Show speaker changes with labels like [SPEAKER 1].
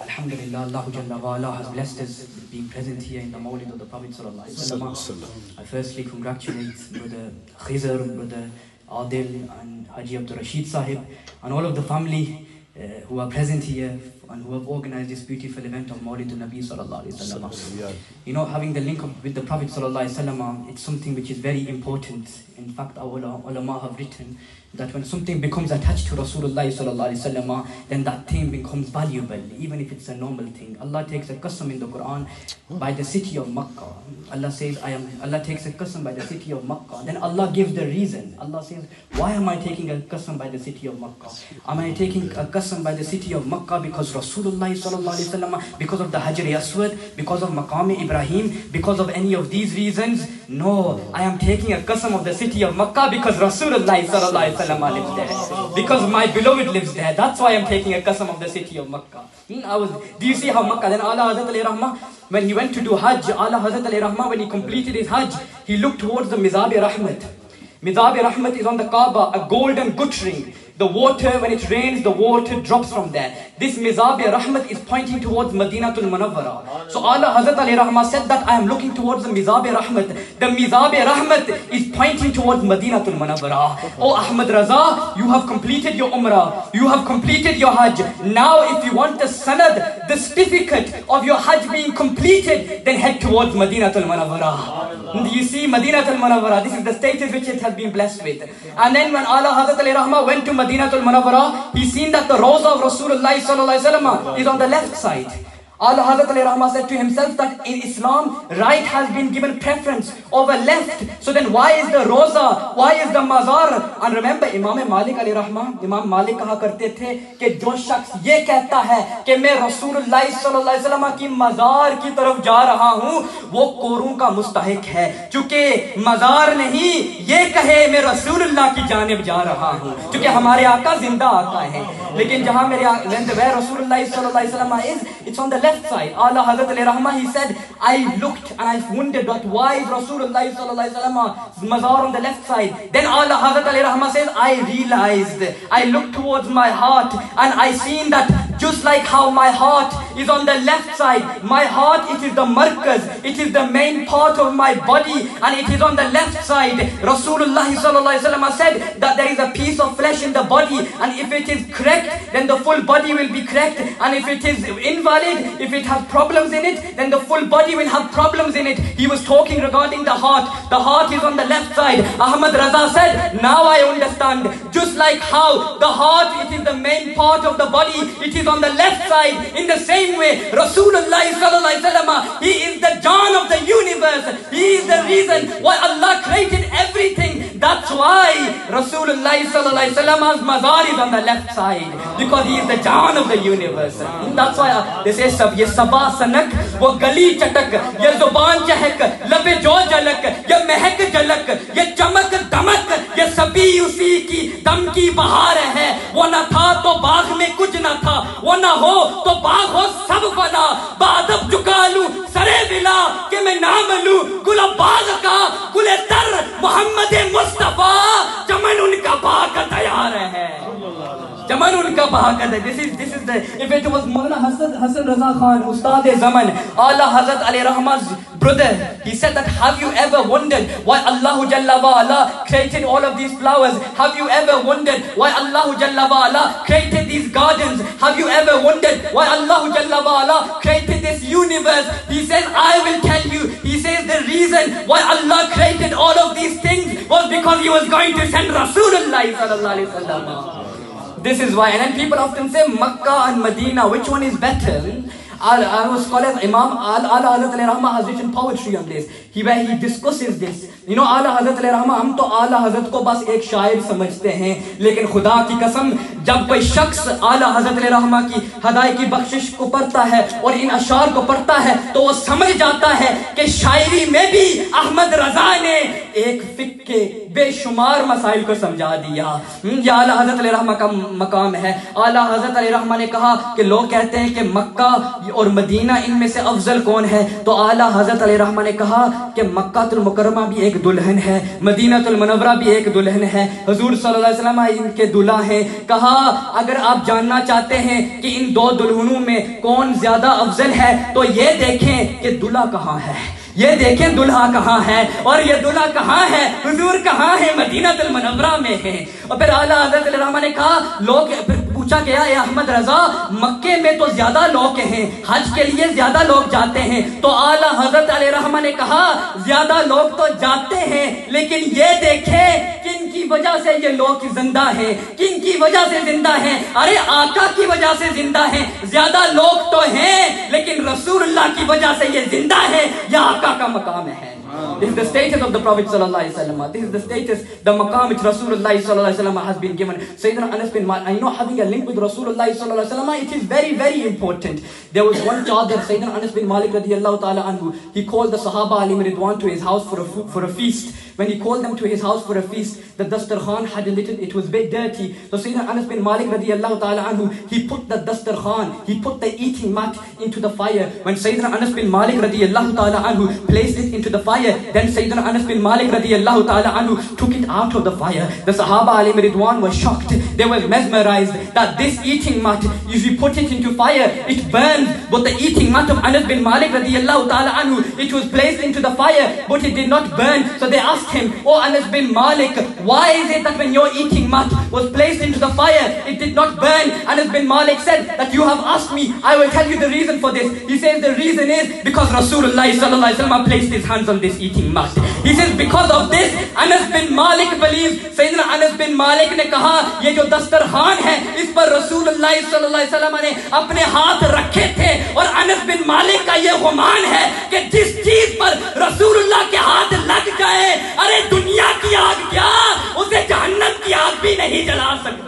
[SPEAKER 1] Alhamdulillah, Allah Jalla wa Ala has blessed us with being present here in the Mawlid of the Prophet Sallallahu Alaihi Wasallam. I firstly congratulate Brother Khizr, Brother Adil and Haji Abdul Rashid Sahib and all of the family who are present here and who have organized this beautiful event of Mawlid al-Nabi Sallallahu Alaihi Wasallam. You know, having the link with the Prophet Sallallahu Alaihi Wasallam, it's something which is very important. In fact, our ulama have written that when something becomes attached to Rasulullah Sallallahu Alaihi Wasallam, then that thing becomes valuable, even if it's a normal thing. Allah takes a qasam in the Quran by the city of Makkah. Allah says, Allah takes a qasam by the city of Makkah. Then Allah gives the reason. Allah says, why am I taking a qasam by the city of Makkah? Am I taking a qasam by the city of Makkah because Rasulullah Sallallahu Alaihi Wasallam, because of the Hajar Aswad, because of Maqam Ibrahim, because of any of these reasons? No, I am taking a qasam of the city of Makkah because Rasulullah Sallallahu Alaihi Wasallam lives there. Because my beloved lives there. That's why I'm taking a qasam of the city of Makkah. Do you see how Makkah? Then Ala Hazrat Ali Rahmah, when he went to do Hajj, Ala Hazrat Ali Rahmah, when he completed his Hajj, he looked towards the Mizab-e Rahmat. Mizab-e Rahmat is on the Kaaba, a golden guttering. The water, when it rains, the water drops from there. This Mizab-e Rahmat is pointing towards Madinatul Munawwara. So Ala Hazrat Ali Rahmah said that I am looking towards the Mizab-e Rahmat. The Mizab-e Rahmat is pointing towards Madinatul Munawwara. Oh Ahmad Raza, you have completed your Umrah. You have completed your Hajj. Now if you want the sanad, the certificate of your Hajj being completed, then head towards Madinatul Munawwara. You see Madinatul Munawwara, this is the status which it has been blessed with. And then when Ala Hazrat Ali Rahmah went to Madinatul Munawwara, he seen that the Rawza of Rasulullah Sallallahu Alaihi Wasallam is on the left side. Ala Hazrat Ali Rahmah said to himself that in Islam, right has been given preference over left. So then why is the Rawza, why is the Mazar? And remember, Imam Malik Ali Rahmah, Imam Malik कहा करते थे कि जो शख्स ये कहता है कि मैं रसूलुल्लाह सल्लल्लाहु अलैहि वसल्लम की मज़ार की तरफ जा रहा हूँ, वो कोरों का मुस्तहिक है. चूँकि मज़ार नहीं, ये कहे मैं रसूलुल्लाह की जानिब जा रहा हूँ. चूँकि हमारे आका जिंदा आका है. लेकिन जहाँ मेरे where Rasulullah सल्लल्लाहु अलैहि वसल्लम is, it's on the left side. Ala Hazrat Ali Rahmah, he said, I looked and I wondered that why is Rasulullah Sallallahu Alaihi Wasallam mazar on the left side. Then Ala Hazrat Ali Rahmah says, I realized, I looked towards my heart and I seen that just like how my heart is on the left side, my heart, it is the markaz, it is the main part of my body and it is on the left side. Rasulullah Sallallahu Alaihi Wasallam said that there is a piece of flesh in the body and if it is correct, then the full body will be correct, and if it is invalid, if it has problems in it, then the full body will have problems in it. He was talking regarding the heart. The heart is on the left side. Ahmad Raza said, now I understand. Just like how the heart, it is the main part of the body, it is on the left side. In the same way, Rasulullah Sallallahu Alaihi Wasallam, he is the Jaan of the universe. He is the reason why Allah created everything. That's why Rasulullah Sallallahu Alaihi Wasallam's mazar is on the left side, because he is the Jaan of the universe. That's why they say, ये सबा सनक वो गली चटक ये जुबान चहक लबे जो झलक ये महक झलक ये चमक दमक ये सभी उसी की दम की बहार है. वो न था तो बाग में कुछ न था, वो न हो तो बाग हो सब फना. बादब झुका लूं सरे बिला कि मैं नाम लूं गुल बाग का गुले तर मोहम्मद मुस्तफा. चमन उनका बाग तैयार है, चमन उनका बाग है. This is the, if it was Maulana Hasan Raza Khan, Ustad Zaman, Ala Hazrat Ali Rahmah's brother, he said that have you ever wondered why Allah Jalla wa Ala created all of these flowers? Have you ever wondered why Allah Jalla wa Ala created these gardens? Have you ever wondered why Allah Jalla wa Ala created this universe? He says, I will tell you. He says the reason why Allah created all of these things was because he was going to send Rasulullah Sallallahu Alaihi Wasallam. This is why, and then people often say Makkah and Medina, which one is better? Our scholars, Imam Ala Hazrat Ali Rahmah has written poetry on this. Where he discusses this. You know, Ala Hazrat Ali Rahmah, हम तो Ala Hazrat को बस एक शायर समझते हैं, लेकिन खुदा की कसम जब कोई शख्स Ala Hazrat Ali Rahmah की हदायत की बख्शिश को पढ़ता है और इन अशार को पढ़ता है, तो वो समझ जाता है कि शायरी में भी अहमद रजा ने एक फिक्र के बेशुमार मसाइल को समझा दिया. ये आला हजरत अली रहमा का मकाम है. आला हजरत अली रहमा ने कहा कि लोग कहते हैं कि मक्का और मदीना इनमें से अफजल कौन है, तो आला हजरत अली रहमा ने कहा कि मक्कातुल मुकर्रमा भी एक दुल्हन है, मदीनातुल मुनव्वरा भी एक दुल्हन है, हुजूर सल्लल्लाहु अलैहि वसल्लम इनके दूल्हा हैं। कहा अगर आप जानना चाहते हैं कि इन दो दुल्हनों में कौन ज्यादा अफजल है तो ये देखें कि दूल्हा कहाँ है, ये देखें दुल्हा कहाँ है, और ये दुल्हा कहाँ है, हुजूर कहाँ है, मदीनातुल मुनव्वरा में है। और फिर आला हज़रत रहमा ने कहा, लोग फिर पूछा गया या अहमद रजा मक्के में तो ज्यादा लोग हैं, हज के लिए ज्यादा लोग जाते हैं, तो आला हज़रत रहमा ने कहा ज्यादा लोग तो जाते हैं लेकिन ये देखें किन की वजह से ये लोग जिंदा हैं, किन की वजह से जिंदा हैं। अरे आका की वजह से जिंदा हैं, ज्यादा लोग तो हैं लेकिन रसूलुल्लाह की वजह से ये जिंदा है, या आका का मकाम है। This is the status of the Prophet sallallahu alaihi wasallam. This is the status, the maqam which Rasulullah sallallahu alaihi wasallam has been given. Sayyidina Anas bin Malik, I know having a link with Rasulullah sallallahu alaihi wasallam, it is very, very important. There was one child that Sayyidina Anas bin Malik radiyallahu ta'ala anhu, he called the Sahaba alayhim ridwan to his house for a feast. When he called them to his house for a feast, the dastarkhan had a little, it was a bit dirty. So Sayyidina Anas bin Malik radiyallahu ta'ala anhu, he put the dastarkhan, he put the eating mat into the fire. When Sayyidina Anas bin Malik radiyallahu ta'ala anhu placed it into the fire, then Sayyidina Anas bin Malik radiyallahu ta'ala anhu took it out of the fire. The Sahaba alayhim ridwan were shocked. They were mesmerized that this eating mat, if you put it into fire, it burns. But the eating mat of Anas bin Malik radiyallahu ta'ala anhu, it was placed into the fire, but it did not burn. So they asked him, "Oh Anas bin Malik, why is it that when your eating mat was placed into the fire, it did not burn?" Anas bin Malik said that you have asked me, I will tell you the reason for this. He says the reason is because Rasulullah sallallahu alaihi wasallam placed his hands on this eating mat. He says because of this, Anas bin Malik believes. Sayyidina Anas bin Malik ने कहा ये जो दस्तरखान है इस पर रसूलुल्लाह सल्लल्लाहु अलैहि वसल्लम ने अपने हाथ रखे थे, और अनस बिन मालिक का ये गुमान है कि जिस चीज पर रसूलुल्लाह के हाथ लग जाए, अरे दुनिया की आग क्या उसे जहन्नम की आग भी नहीं जला सकती।